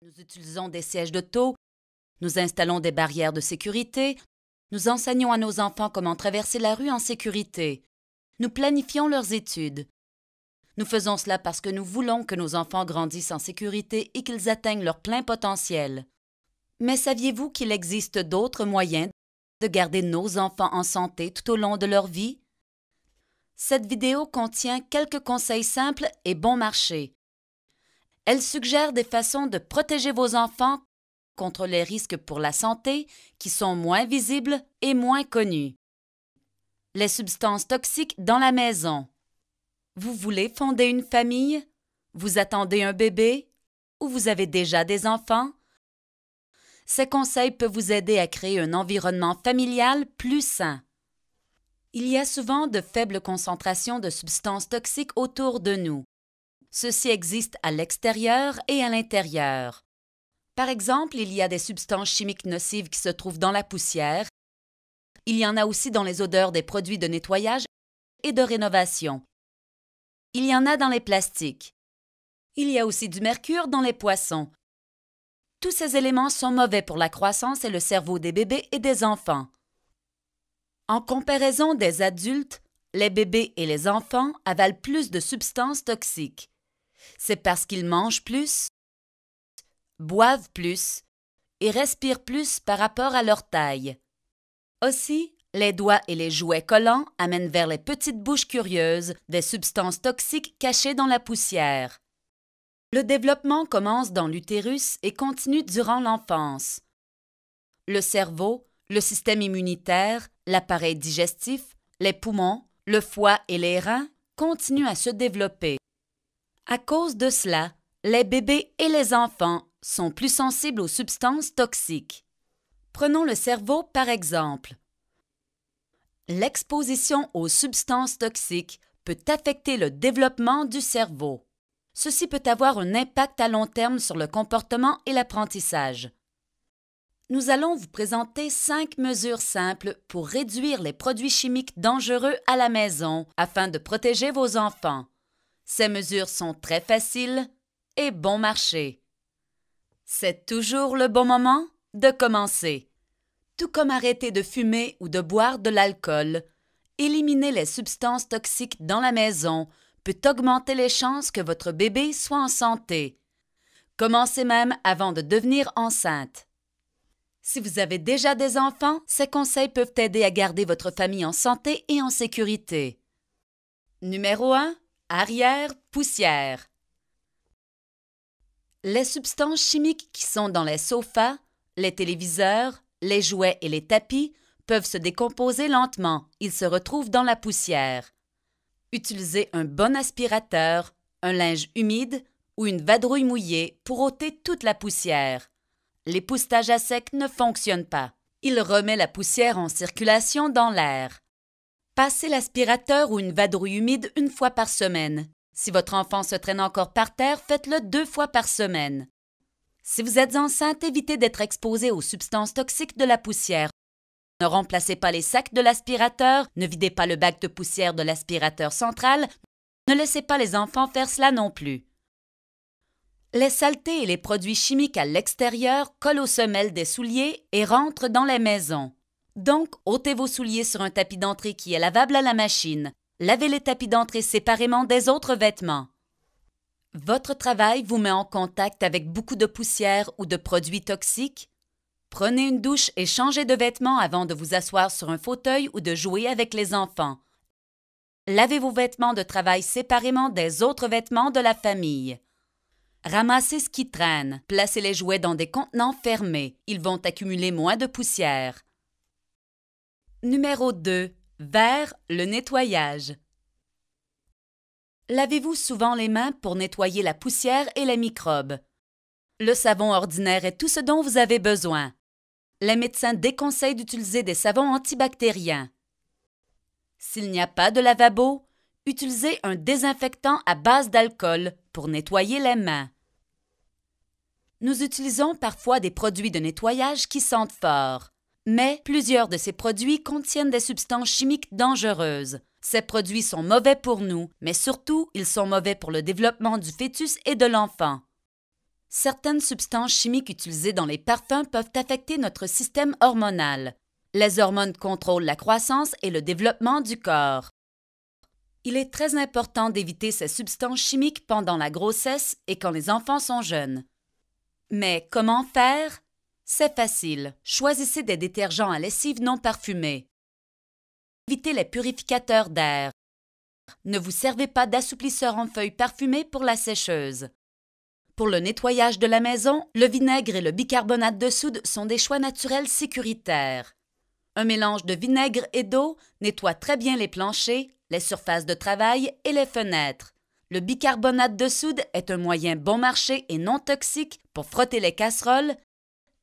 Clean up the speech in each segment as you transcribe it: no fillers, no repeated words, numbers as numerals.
Nous utilisons des sièges d'auto, nous installons des barrières de sécurité, nous enseignons à nos enfants comment traverser la rue en sécurité. Nous planifions leurs études. Nous faisons cela parce que nous voulons que nos enfants grandissent en sécurité et qu'ils atteignent leur plein potentiel. Mais saviez-vous qu'il existe d'autres moyens de garder nos enfants en santé tout au long de leur vie? Cette vidéo contient quelques conseils simples et bon marché. Elle suggère des façons de protéger vos enfants contre les risques pour la santé qui sont moins visibles et moins connus. Les substances toxiques dans la maison. Vous voulez fonder une famille? Vous attendez un bébé? Ou vous avez déjà des enfants? Ces conseils peuvent vous aider à créer un environnement familial plus sain. Il y a souvent de faibles concentrations de substances toxiques autour de nous. Ceci existe à l'extérieur et à l'intérieur. Par exemple, il y a des substances chimiques nocives qui se trouvent dans la poussière. Il y en a aussi dans les odeurs des produits de nettoyage et de rénovation. Il y en a dans les plastiques. Il y a aussi du mercure dans les poissons. Tous ces éléments sont mauvais pour la croissance et le cerveau des bébés et des enfants. En comparaison des adultes, les bébés et les enfants avalent plus de substances toxiques. C'est parce qu'ils mangent plus, boivent plus et respirent plus par rapport à leur taille. Aussi, les doigts et les jouets collants amènent vers les petites bouches curieuses des substances toxiques cachées dans la poussière. Le développement commence dans l'utérus et continue durant l'enfance. Le cerveau, le système immunitaire, l'appareil digestif, les poumons, le foie et les reins continuent à se développer. À cause de cela, les bébés et les enfants sont plus sensibles aux substances toxiques. Prenons le cerveau par exemple. L'exposition aux substances toxiques peut affecter le développement du cerveau. Ceci peut avoir un impact à long terme sur le comportement et l'apprentissage. Nous allons vous présenter 5 mesures simples pour réduire les produits chimiques dangereux à la maison afin de protéger vos enfants. Ces mesures sont très faciles et bon marché. C'est toujours le bon moment de commencer. Tout comme arrêter de fumer ou de boire de l'alcool, éliminer les substances toxiques dans la maison peut augmenter les chances que votre bébé soit en santé. Commencez même avant de devenir enceinte. Si vous avez déjà des enfants, ces conseils peuvent aider à garder votre famille en santé et en sécurité. Numéro 1. Arrière-poussière. Les substances chimiques qui sont dans les sofas, les téléviseurs, les jouets et les tapis peuvent se décomposer lentement. Ils se retrouvent dans la poussière. Utilisez un bon aspirateur, un linge humide ou une vadrouille mouillée pour ôter toute la poussière. L'époussetage à sec ne fonctionne pas. Il remet la poussière en circulation dans l'air. Passez l'aspirateur ou une vadrouille humide une fois par semaine. Si votre enfant se traîne encore par terre, faites-le 2 fois par semaine. Si vous êtes enceinte, évitez d'être exposé aux substances toxiques de la poussière. Ne remplacez pas les sacs de l'aspirateur, ne videz pas le bac de poussière de l'aspirateur central, ne laissez pas les enfants faire cela non plus. Les saletés et les produits chimiques à l'extérieur collent aux semelles des souliers et rentrent dans les maisons. Donc, ôtez vos souliers sur un tapis d'entrée qui est lavable à la machine. Lavez les tapis d'entrée séparément des autres vêtements. Votre travail vous met en contact avec beaucoup de poussière ou de produits toxiques? Prenez une douche et changez de vêtements avant de vous asseoir sur un fauteuil ou de jouer avec les enfants. Lavez vos vêtements de travail séparément des autres vêtements de la famille. Ramassez ce qui traîne. Placez les jouets dans des contenants fermés. Ils vont accumuler moins de poussière. Numéro 2. Vers le nettoyage. Lavez-vous souvent les mains pour nettoyer la poussière et les microbes. Le savon ordinaire est tout ce dont vous avez besoin. Les médecins déconseillent d'utiliser des savons antibactériens. S'il n'y a pas de lavabo, utilisez un désinfectant à base d'alcool pour nettoyer les mains. Nous utilisons parfois des produits de nettoyage qui sentent fort, mais plusieurs de ces produits contiennent des substances chimiques dangereuses. Ces produits sont mauvais pour nous, mais surtout, ils sont mauvais pour le développement du fœtus et de l'enfant. Certaines substances chimiques utilisées dans les parfums peuvent affecter notre système hormonal. Les hormones contrôlent la croissance et le développement du corps. Il est très important d'éviter ces substances chimiques pendant la grossesse et quand les enfants sont jeunes. Mais comment faire? C'est facile. Choisissez des détergents à lessive non parfumés. Évitez les purificateurs d'air. Ne vous servez pas d'assouplisseur en feuilles parfumées pour la sécheuse. Pour le nettoyage de la maison, le vinaigre et le bicarbonate de soude sont des choix naturels sécuritaires. Un mélange de vinaigre et d'eau nettoie très bien les planchers, les surfaces de travail et les fenêtres. Le bicarbonate de soude est un moyen bon marché et non toxique pour frotter les casseroles,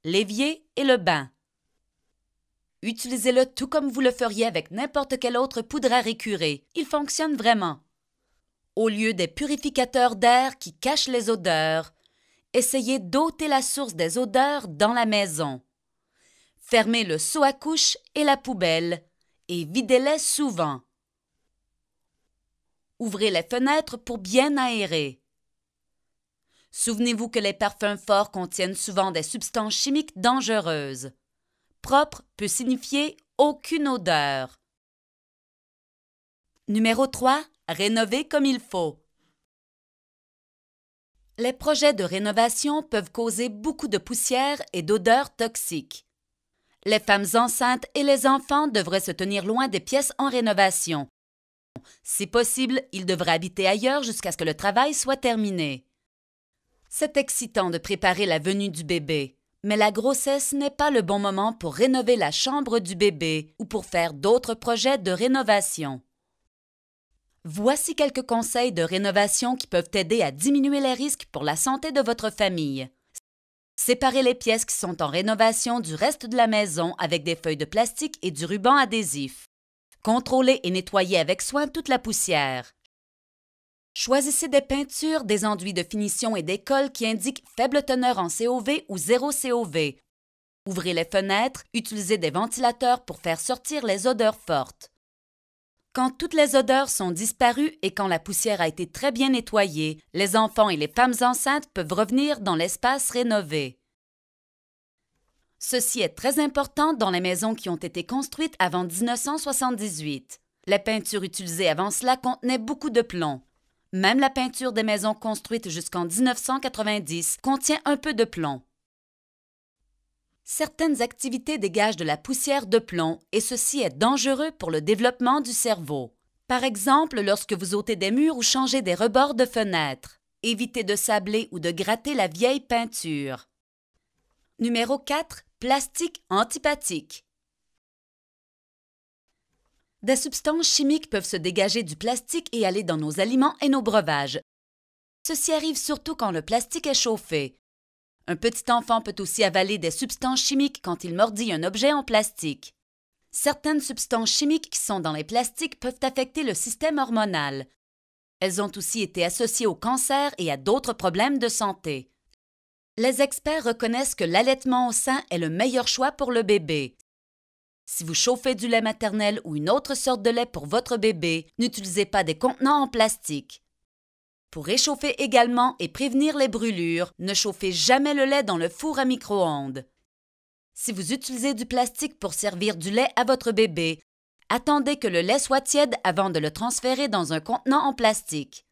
l'évier et le bain. Utilisez-le tout comme vous le feriez avec n'importe quelle autre poudre à récurer. Il fonctionne vraiment. Au lieu des purificateurs d'air qui cachent les odeurs, essayez d'ôter la source des odeurs dans la maison. Fermez le seau à couche et la poubelle et videz-les souvent. Ouvrez les fenêtres pour bien aérer. Souvenez-vous que les parfums forts contiennent souvent des substances chimiques dangereuses. Propre peut signifier aucune odeur. Numéro 3. Rénover comme il faut. Les projets de rénovation peuvent causer beaucoup de poussière et d'odeurs toxiques. Les femmes enceintes et les enfants devraient se tenir loin des pièces en rénovation. Si possible, ils devraient habiter ailleurs jusqu'à ce que le travail soit terminé. C'est excitant de préparer la venue du bébé, mais la grossesse n'est pas le bon moment pour rénover la chambre du bébé ou pour faire d'autres projets de rénovation. Voici quelques conseils de rénovation qui peuvent aider à diminuer les risques pour la santé de votre famille. Séparez les pièces qui sont en rénovation du reste de la maison avec des feuilles de plastique et du ruban adhésif. Contrôlez et nettoyez avec soin toute la poussière. Choisissez des peintures, des enduits de finition et des colles qui indiquent faible teneur en COV ou 0 COV. Ouvrez les fenêtres, utilisez des ventilateurs pour faire sortir les odeurs fortes. Quand toutes les odeurs sont disparues et quand la poussière a été très bien nettoyée, les enfants et les femmes enceintes peuvent revenir dans l'espace rénové. Ceci est très important dans les maisons qui ont été construites avant 1978. Les peintures utilisées avant cela contenaient beaucoup de plomb. Même la peinture des maisons construites jusqu'en 1990 contient un peu de plomb. Certaines activités dégagent de la poussière de plomb et ceci est dangereux pour le développement du cerveau. Par exemple, lorsque vous ôtez des murs ou changez des rebords de fenêtres. Évitez de sabler ou de gratter la vieille peinture. Numéro 4. Plastique antipathique. Des substances chimiques peuvent se dégager du plastique et aller dans nos aliments et nos breuvages. Ceci arrive surtout quand le plastique est chauffé. Un petit enfant peut aussi avaler des substances chimiques quand il mordit un objet en plastique. Certaines substances chimiques qui sont dans les plastiques peuvent affecter le système hormonal. Elles ont aussi été associées au cancer et à d'autres problèmes de santé. Les experts reconnaissent que l'allaitement au sein est le meilleur choix pour le bébé. Si vous chauffez du lait maternel ou une autre sorte de lait pour votre bébé, n'utilisez pas des contenants en plastique. Pour réchauffer également et prévenir les brûlures, ne chauffez jamais le lait dans le four à micro-ondes. Si vous utilisez du plastique pour servir du lait à votre bébé, attendez que le lait soit tiède avant de le transférer dans un contenant en plastique.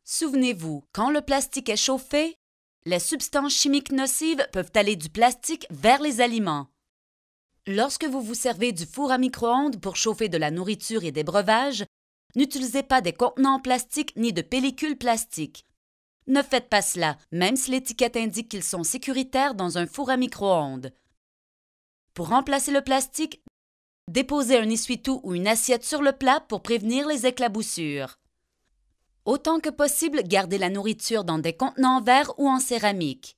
Souvenez-vous, quand le plastique est chauffé, les substances chimiques nocives peuvent aller du plastique vers les aliments. Lorsque vous vous servez du four à micro-ondes pour chauffer de la nourriture et des breuvages, n'utilisez pas des contenants en plastique ni de pellicules plastiques. Ne faites pas cela, même si l'étiquette indique qu'ils sont sécuritaires dans un four à micro-ondes. Pour remplacer le plastique, déposez un essuie-tout ou une assiette sur le plat pour prévenir les éclaboussures. Autant que possible, gardez la nourriture dans des contenants en verre ou en céramique.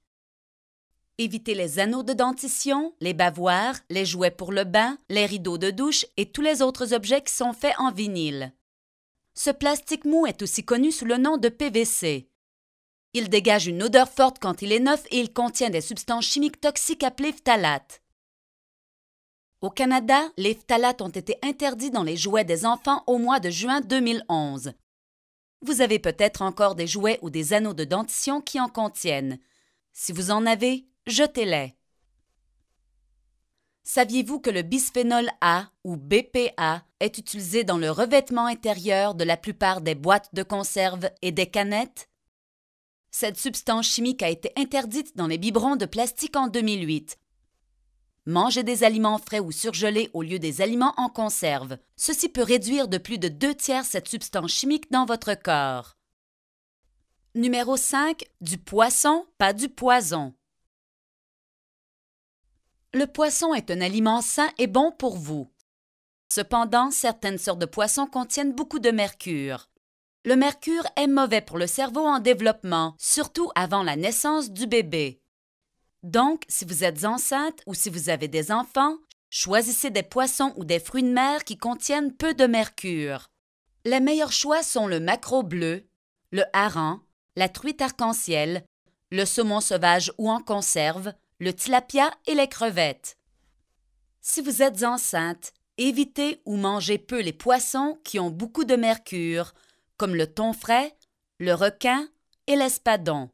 Évitez les anneaux de dentition, les bavoirs, les jouets pour le bain, les rideaux de douche et tous les autres objets qui sont faits en vinyle. Ce plastique mou est aussi connu sous le nom de PVC. Il dégage une odeur forte quand il est neuf et il contient des substances chimiques toxiques appelées phtalates. Au Canada, les phtalates ont été interdits dans les jouets des enfants au mois de juin 2011. Vous avez peut-être encore des jouets ou des anneaux de dentition qui en contiennent. Si vous en avez, jetez-les. Saviez-vous que le bisphénol A ou BPA est utilisé dans le revêtement intérieur de la plupart des boîtes de conserve et des canettes? Cette substance chimique a été interdite dans les biberons de plastique en 2008. Mangez des aliments frais ou surgelés au lieu des aliments en conserve. Ceci peut réduire de plus de 2/3 cette substance chimique dans votre corps. Numéro 5. Du poisson, pas du poison. Le poisson est un aliment sain et bon pour vous. Cependant, certaines sortes de poissons contiennent beaucoup de mercure. Le mercure est mauvais pour le cerveau en développement, surtout avant la naissance du bébé. Donc, si vous êtes enceinte ou si vous avez des enfants, choisissez des poissons ou des fruits de mer qui contiennent peu de mercure. Les meilleurs choix sont le maquereau bleu, le hareng, la truite arc-en-ciel, le saumon sauvage ou en conserve, le tilapia et les crevettes. Si vous êtes enceinte, évitez ou mangez peu les poissons qui ont beaucoup de mercure, comme le thon frais, le requin et l'espadon.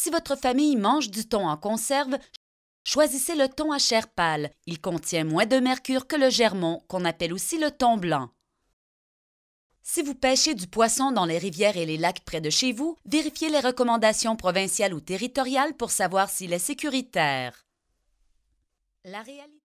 Si votre famille mange du thon en conserve, choisissez le thon à chair pâle. Il contient moins de mercure que le germon, qu'on appelle aussi le thon blanc. Si vous pêchez du poisson dans les rivières et les lacs près de chez vous, vérifiez les recommandations provinciales ou territoriales pour savoir s'il est sécuritaire. La réalité